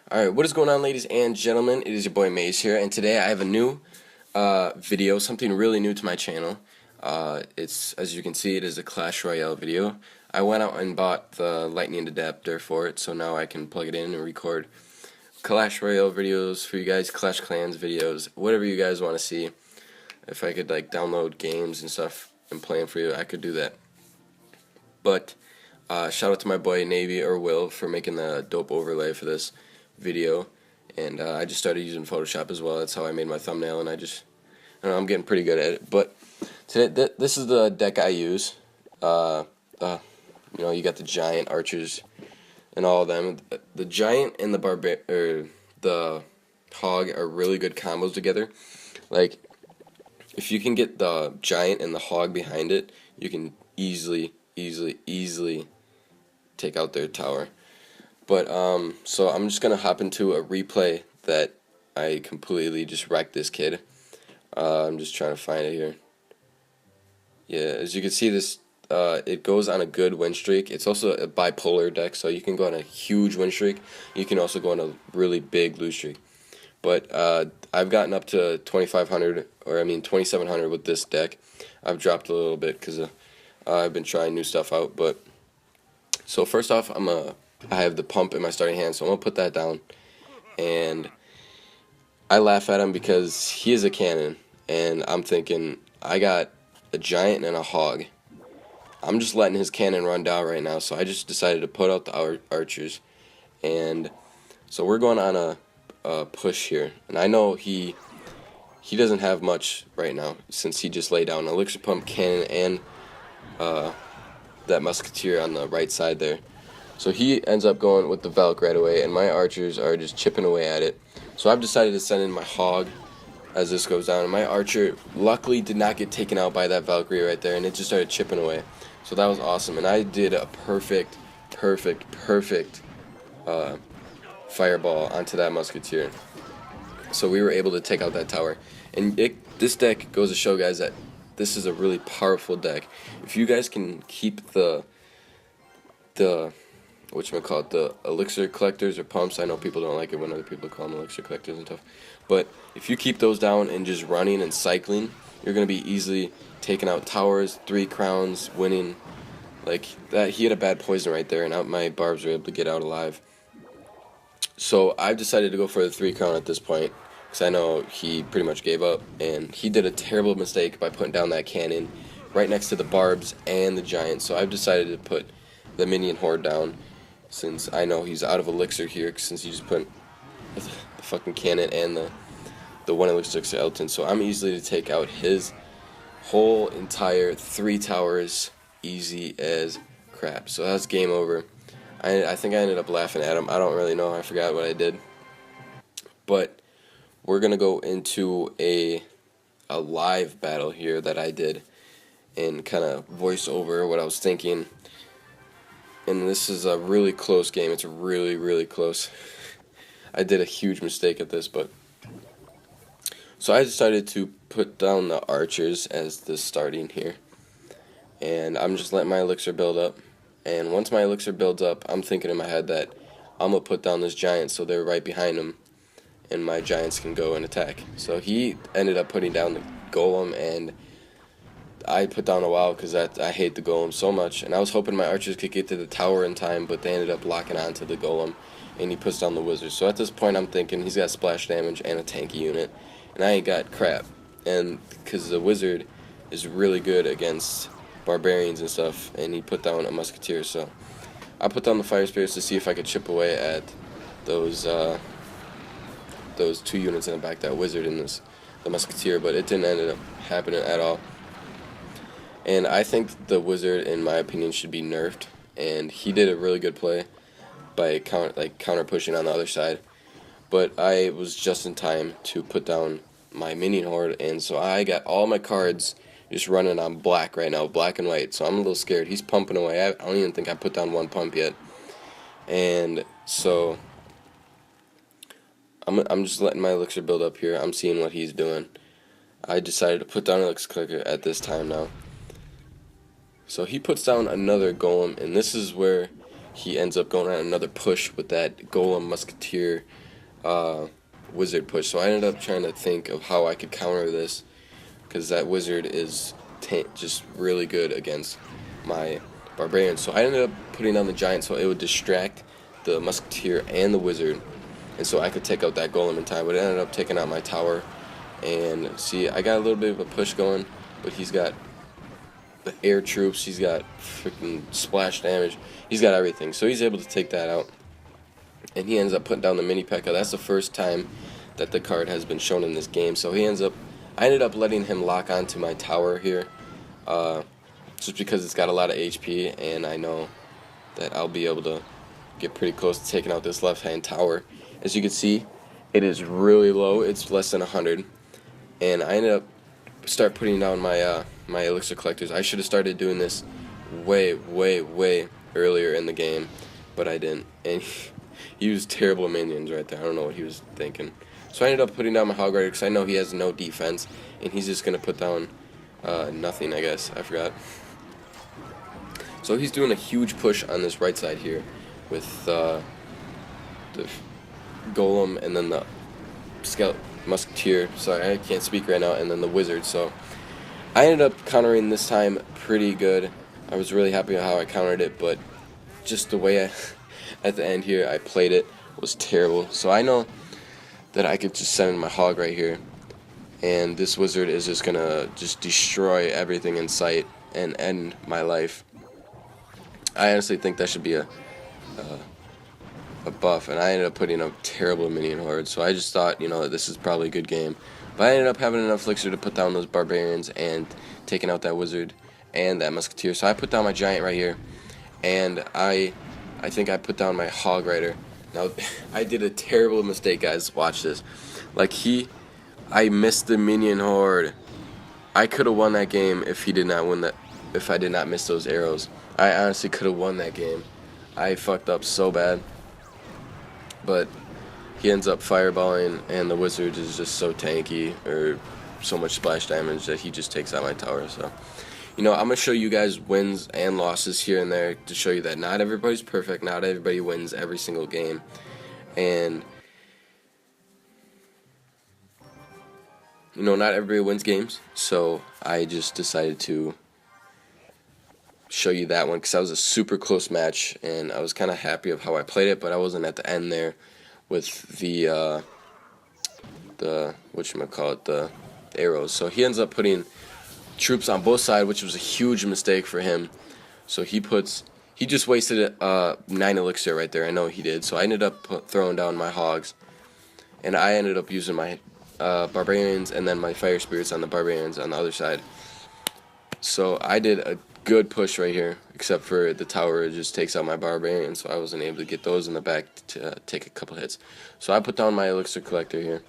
Alright, what is going on, ladies and gentlemen? It is your boy Maze here, and today I have a new video, something really new to my channel. As you can see, it is a Clash Royale video. I went out and bought the lightning adapter for it, so now I can plug it in and record Clash Royale videos for you guys, Clash Clans videos, whatever you guys want to see. If I could like download games and stuff and play them for you, I could do that. But shout out to my boy Navy or Will for making the dope overlay for this video, and I just started using Photoshop as well. That's how I made my thumbnail, and I don't know, I'm getting pretty good at it. But today, this is the deck I use. You know, you got the giant archers and all of them. The giant and the hog are really good combos together. Like, if you can get the giant and the hog behind it, you can easily take out their tower. But so I'm just gonna hop into a replay that I completely just wrecked this kid. I'm just trying to find it here. Yeah, as you can see, this it goes on a good win streak. It's also a bipolar deck, so you can go on a huge win streak. You can also go on a really big lose streak. But I've gotten up to 2,500, or I mean 2,700 with this deck. I've dropped a little bit because I've been trying new stuff out. But so first off, I have the pump in my starting hand, so I'm gonna put that down. And I laugh at him because he is a cannon, and I'm thinking I got a giant and a hog. I'm just letting his cannon run down right now, so I just decided to put out the archers. And so we're going on a push here, and I know he doesn't have much right now since he just laid down an elixir pump, cannon, and that musketeer on the right side there. So he ends up going with the Valk right away, and my archers are just chipping away at it. So I've decided to send in my hog as this goes down, and my archer luckily did not get taken out by that Valkyrie right there, and it just started chipping away. So that was awesome, and I did a perfect fireball onto that musketeer. So we were able to take out that tower. And this deck goes to show, guys, that this is a really powerful deck. If you guys can keep the whatchamacallit, the elixir collectors or pumps. I know people don't like it when other people call them elixir collectors and stuff. But if you keep those down and just running and cycling, you're going to be easily taking out towers, 3 crowns, winning. Like that, he had a bad poison right there, and my barbs were able to get out alive. So I've decided to go for the 3 crown at this point, because I know he pretty much gave up. And he did a terrible mistake by putting down that cannon right next to the barbs and the giant. So I've decided to put the minion horde down, since I know he's out of elixir here, since he just put the fucking cannon and the 1 elixir skeleton. So I'm easily to take out his whole entire 3 towers easy as crap. So that's game over. I think I ended up laughing at him. I don't really know. I forgot what I did. But we're gonna go into a live battle here that I did, and kind of voice over what I was thinking. And this is a really close game. It's really close. I did a huge mistake at this, but so I decided to put down the archers as the starting here, and I'm just letting my elixir build up. And once my elixir builds up, I'm thinking in my head that I'm gonna put down this giant so they're right behind him, and my giants can go and attack. So he ended up putting down the golem, and I put down a WoW because I hate the golem so much, and I was hoping my archers could get to the tower in time, but they ended up locking onto the golem, and he puts down the wizard. So at this point, I'm thinking he's got splash damage and a tanky unit, and I ain't got crap. And because the wizard is really good against barbarians and stuff, and he put down a musketeer, so I put down the fire spirits to see if I could chip away at those 2 units in the back, that wizard and the musketeer, but it didn't end up happening at all. And I think the wizard, in my opinion, should be nerfed, and he did a really good play by counter pushing on the other side. But I was just in time to put down my minion horde, and so I got all my cards just running on black right now, black and white. So I'm a little scared. He's pumping away. I don't even think I put down 1 pump yet. And so I'm just letting my elixir build up here. I'm seeing what he's doing. I decided to put down an elixir clicker at this time now. So he puts down another golem, and this is where he ends up going on another push with that Golem Musketeer wizard push. So I ended up trying to think of how I could counter this, because that wizard is just really good against my barbarian. So I ended up putting on the giant so it would distract the musketeer and the wizard, and so I could take out that golem in time. But it ended up taking out my tower. And see, I got a little bit of a push going, but he's got the air troops, he's got freaking splash damage, he's got everything. So he's able to take that out, and he ends up putting down the mini P.E.K.K.A. That's the first time that the card has been shown in this game. So I ended up letting him lock onto my tower here, just because it's got a lot of HP, and I know that I'll be able to get pretty close to taking out this left-hand tower. As you can see, it is really low. It's less than 100, and I ended up putting down my my elixir collectors. I should have started doing this way earlier in the game, but I didn't. And he used terrible minions right there. I don't know what he was thinking. So I ended up putting down my hog rider because I know he has no defense, and he's just gonna put down nothing, I guess. I forgot. So he's doing a huge push on this right side here with the golem and then the musketeer. Sorry, I can't speak right now. And then the wizard. So I ended up countering this time pretty good. I was really happy with how I countered it, but just the way at the end here I played it was terrible. So I know that I could just send in my hog right here, and this wizard is just gonna destroy everything in sight and end my life. I honestly think that should be a buff, and I ended up putting up terrible minion horde. So I just thought, that this is probably a good game, but I ended up having enough elixir to put down those barbarians and taking out that wizard and that musketeer. So I put down my giant right here, and I think I put down my hog rider. Now I did a terrible mistake, guys. Watch this. I missed the minion horde. I could have won that game if he did not win that. If I did not miss those arrows, I honestly could have won that game. I fucked up so bad. But he ends up fireballing, and the wizard is just so tanky, or so much splash damage, that he just takes out my tower. So, I'm going to show you guys wins and losses here and there to show you that not everybody's perfect, not everybody wins every single game. And, not everybody wins games. So I just decided to show you that one because that was a super close match, and I was kind of happy of how I played it, but I wasn't at the end there with the whatchamacallit, the arrows. So he ends up putting troops on both sides, which was a huge mistake for him. So he just wasted 9 elixir right there. I know he did. So I ended up throwing down my hogs, and I ended up using my barbarians and then my fire spirits on the barbarians on the other side. So I did a good push right here, except for the tower. It just takes out my barbarian, so I wasn't able to get those in the back to take a couple hits. So I put down my elixir collector here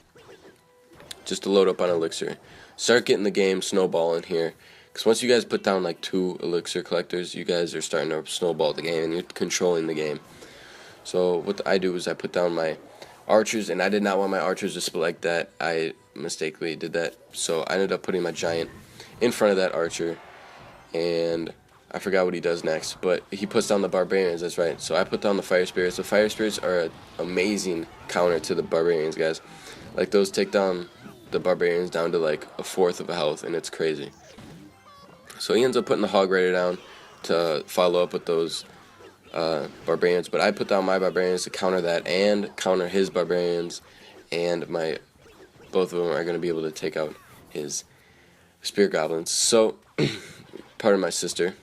just to load up on elixir, start getting the game snowballing here, because once you guys put down like 2 elixir collectors, you guys are starting to snowball the game and you're controlling the game. So what I do is I put down my archers, and I did not want my archers to split like that. I mistakenly did that, so I ended up putting my giant in front of that archer, and I forgot what he does next, but he puts down the barbarians. That's right. So I put down the fire spirits. The fire spirits are an amazing counter to the barbarians, guys. Like, those take down the barbarians down to like 1/4 of a health, and it's crazy. So he ends up putting the hog rider down to follow up with those barbarians, but I put down my barbarians to counter that and counter his barbarians, and both of them are going to be able to take out his spear goblins. So part of my sister,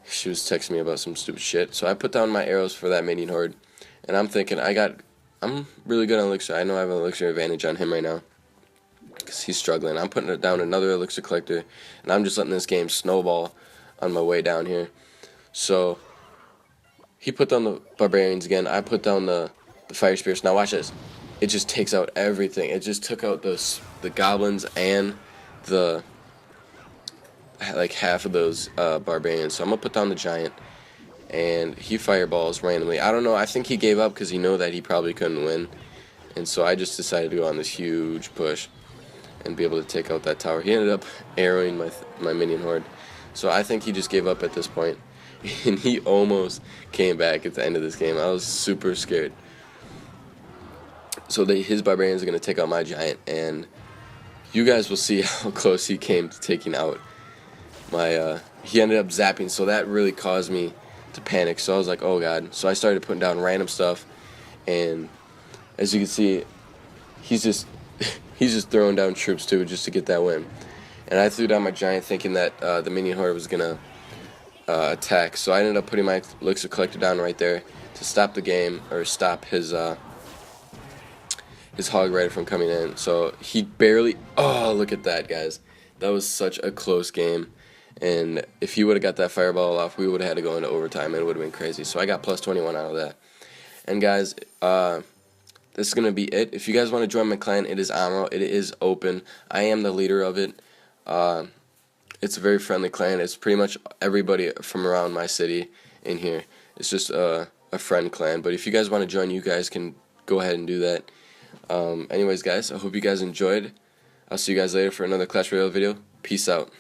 she was texting me about some stupid shit, so I put down my arrows for that minion horde, and I'm thinking I'm really good on elixir. I know I have an elixir advantage on him right now because he's struggling. I'm putting down another elixir collector, and I'm just letting this game snowball on my way down here. So he put down the barbarians again. I put down the fire spirits. Now watch this. It just takes out everything. It just took out the goblins and the half of those barbarians. So I'm gonna put down the giant, and he fireballs randomly. I don't know. I think he gave up because he knew that he probably couldn't win, and so I just decided to go on this huge push and be able to take out that tower. He ended up arrowing my minion horde, so I think he just gave up at this point. and he almost came back at the end of this game. I was super scared. So his barbarians are going to take out my giant, and you guys will see how close he came to taking out my, he ended up zapping, so that really caused me to panic. So I was like, oh god. So I started putting down random stuff, and as you can see, he's just he's just throwing down troops too, just to get that win. And I threw down my giant thinking that the minion horde was gonna attack. So I ended up putting my elixir collector down right there to stop the game, or stop his hog rider from coming in. So he barely, oh, look at that, guys. That was such a close game. And if he would have got that fireball off, we would have had to go into overtime, and it would have been crazy. So I got plus 21 out of that. And guys, this is going to be it. If you guys want to join my clan, it is Omro. It is open. I am the leader of it. It's a very friendly clan. It's pretty much everybody from around my city in here. It's just a friend clan. But if you guys want to join, you guys can go ahead and do that. Anyways, guys, I hope you guys enjoyed. I'll see you guys later for another Clash Royale video. Peace out.